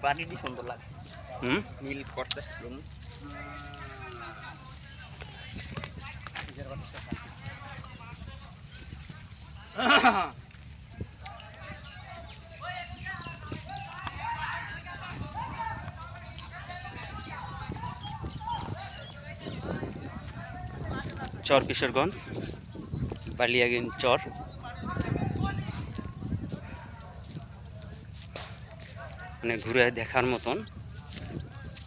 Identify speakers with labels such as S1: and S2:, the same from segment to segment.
S1: পানিটি সুন্দর লাগে। নীল করছে
S2: চর কিশোরগঞ্জ বালিয়াগিন চর। মানে ঘুরে দেখার মতন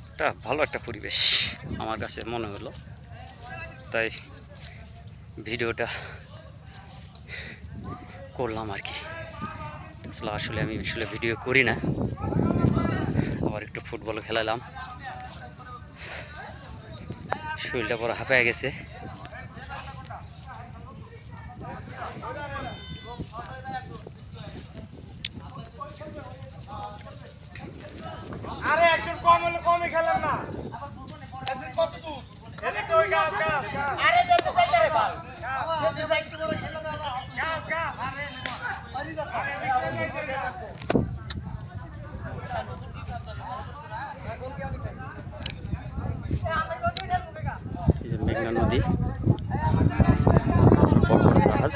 S2: একটা ভালো একটা পরিবেশ আমার কাছে মনে হলো, তাই ভিডিওটা করলাম আর কি। আসলে আমি ভিডিও করি না, আবার একটু ফুটবল খেলালাম, শরীরটা বড় হাঁপায় গেছে।
S3: আরে একজন কম হলে কমই খেলেন না। একজন কত দূর? এদিকে ওই গাছ গাছ গাছ। আরে যেতে চাইতে রে ভাই। যেতে চাইতে বড় খেলা দাও। গাছ গাছ। আরে আরে
S2: এই যে মেঘনা নদী, বড় বড় জাহাজ।